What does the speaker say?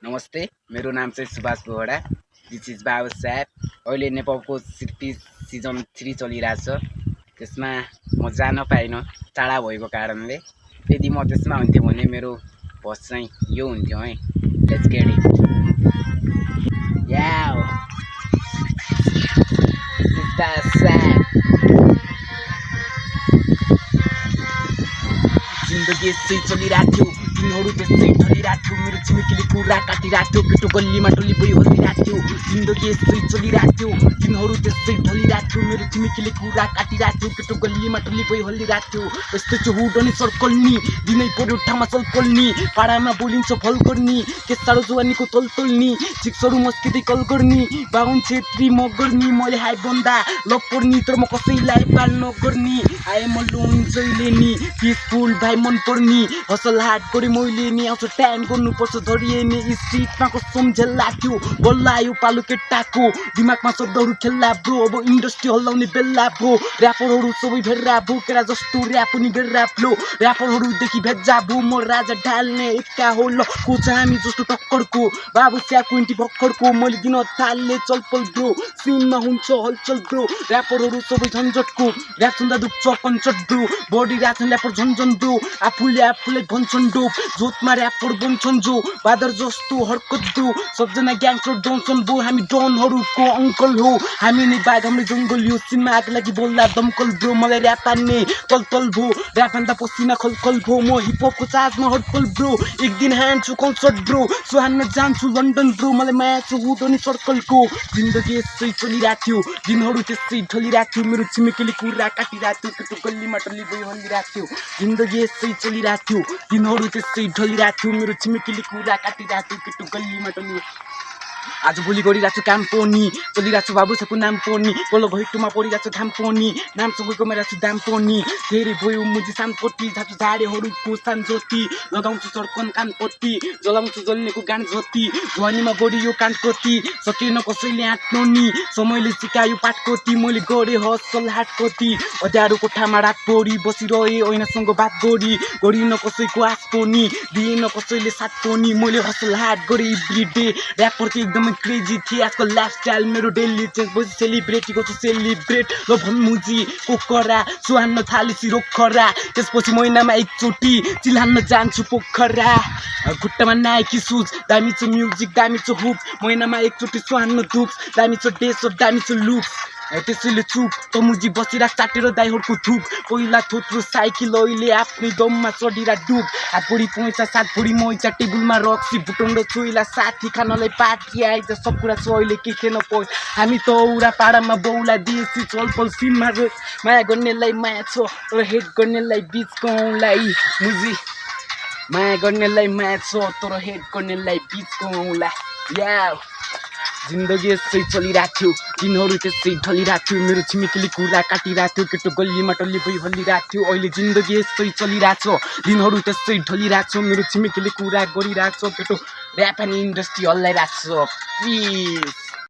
नमस्ते, मेरो नाम चाहिँ सुभाष बोहरा। दिस इज बाबु साहेब। अहिले नेपालको सिटी सिजन 3 चलिरहेछ। त्यसमा म जान पाइनँ टाढा भएको कारणले। यदि म त्यसमा हुन्थेँ भने मेरो भोइस चाहिँ यो हुन्थ्यो है। Let's get it. याओ दिस इज बाबु साहेब। जिन्दगी यसै चलिरहेको थियो, दिनहरू त्यसै ढलिरहेको थियो। मेरो छिमेकीले कुरा काटिरहेको थियो, केटो गल्लीमा टोली बोइ हल्लिरहेको थियो। जिन्दगी यसै चलिरहेको थियो, दिनहरू त्यसै ढलिरहेको थियो। मेरो छिमेकीले कुरा काटिरहेको थियो, केटो गल्लीमा टोली बोइ हल्लिरहेको थियो। यस्तो चाहिँ हुड अनि सर्कल नि, दिनै पर्यो ठाउँमा सल्कल नि। पाडामा बोलिन्छ फल गर्ने, के साह्रो जुवानीको तलतल नि। चिक्सहरू मस्किँदै कल गर्ने, बाहुन छेत्री म गर्ने। मैले हाई भन्दा लभ पर्ने, तर म कसैलाई पाल नगर्ने। आए म लोन जहिले नि, पिसफुल भाइ मन पर्ने। हसल हाट गरे मैले नि, आउँछ टाइम गर्नुपर्छ धरिए नि। स्ट्रिटमा कसम झेल्ला थियो, बल्ल आयो पालो केटाको। दिमागमा शब्दहरू खेल्ला ब्रो, अब इन्डस्ट्री हल्लाउने बेल्ला ब्रो। ऱ्यापरहरू सबै भेर्रा भो, केरा जस्तो ऱ्याप पनि गेर्रा फ्लो। ऱ्यापरहरूदेखि भेज्जा भो, म राजा ढाल्ने एका हो ल। कोच हामी जस्तो टक्करको, बाबु स्या 20 भक्करको। मैले दिन थाल्ने चलपल ब्रो, सिनमा हुन्छ हलचल ब्रो। ऱ्यापरहरू सबै झन्झटको, ऱ्याप सुन्दा दुख्छ कन्सर्ट ब्रो। बडी ऱ्याप ऱ्यापर झन्झन ब्रो, आफूले भन्छन् डोप। जोतमा ऱ्यापर बन्छन् जो, बादर जस्तो हरकत ब्रो। सबजना ग्याङस्टर डन्छन् ब्रो, हामी डनहरूको अङ्कल हो। हामी नै बाघ हाम्रो जङ्गल हो, सिनमा आग लागि बोल्दा दमकल ब्रो। मलाई ऱ्याप हान्ने तलतल भो, ऱ्याप हान्दा पसिना खलखल भो। म हिपहपको चार्जमा हडपल ब्रो, एक दिन हान्छु कन्सर्ट ब्रो। सुहान्न जान्छु लन्डन ब्रो, मलाई माया छु हुड अनि सर्कलको। जिन्दगी यसै चलिरहेको थियो, दिनहरू त्यसै ढलिरहेको थियो। मेरो छिमेकीले कुरा काटिरहेको थियो, केटो गल्लीमा टल्ली बोइ हल्लिरहेको थियो। जिन्दगी यसै चलिरहेको थियो, दिनहरू त्यसै ढलिरहेको थियो। मेरो छिमेकीले कुरा काटिरहेको थियो, केटो गल्लीमा टल्ली। आज भोलि गरिरहेको छु काम पनि, चलिरहेको छु बाबु साहबको नाम पनि। पल्लो घैटोमा परिरहेको छु घाम पनि, नामसँगै कमाइरहेको छु दाम पनि। धेरै भयो मुजी सामपट्टि, झाँचु झाडेहरूको सान ज्योति। लगाउँछु चर्कन कानपट्टि, जलाउँछु जल्नेको गान जति। ध्वनिमा बढियो कानपट्टि, सकेन कसैले आँट्नु नि। समयले सिकायो पाटकोटी, मैले गरेँ हसल हाट कति। अँध्यारो कोठामा रात परी बसिरहे ऐनासँग बात गरिन कसैको आश पनि, दिएन कसैले साथ पनि। मैले हसल हाट गरेँ एभ्रिडे, ऱ्यापर चाहिँ एकदमै क्रेजी थिएँ। आजकल लाइफस्टाइल मेरो डेली चेन्ज भएपछि सेलिब्रेटी गर्छु सेलिब्रेट। ल भन्मुजी पोखरा, सुहान्न थालेसी रोखरा। त्यसपछि महिनामा एकचोटि चिल्हान्न जान्छु पोखरा। खुट्टामा नाइकी सुज, दामी छ म्युजिक दामी छ हुक। महिनामा एकचोटि सुहान्न दुख्स, दामी छ डेस दामी छ लुक्स। त्यसैले चुप तमुजी बसिराख चाटेर दाइहरूको थुक। पहिला थोत्रो साइकल अहिले आफ्नै दममा चढिरा डुब। हातभरि पैसा सातभरि मैसा, टेबलमा रक्सी भुटाउन र चोइला। साथी खानलाई पार्टी आइज, सब कुरा छ अहिले के खेन पो। हामी त औरा पाडामा बौला देशी चलपल सिनमा माया गर्नेलाई माया छ, तर हेट गर्नेलाई बिचको औँलाई मुजी। माया गर्नेलाई माया छ, तर हेट गर्नेलाई बिचको औँला। या जिन्दगी यसै चलिरहेको थियो, दिनहरू त्यसै ढलिरहेको थियो। मेरो छिमेकीले कुरा काटिरहेको थियो, केटो गल्लीमा टल्ली बोइ हल्लिरहेको थियो। अहिले जिन्दगी यसै चलिरहेको छ, दिनहरू त्यसै ढलिरहेको छ। मेरो छिमेकीले कुरा गरिरहेको छ, केटो ऱ्याप अनि इन्डस्ट्री हल्लाइरहेको छ। प्लिज।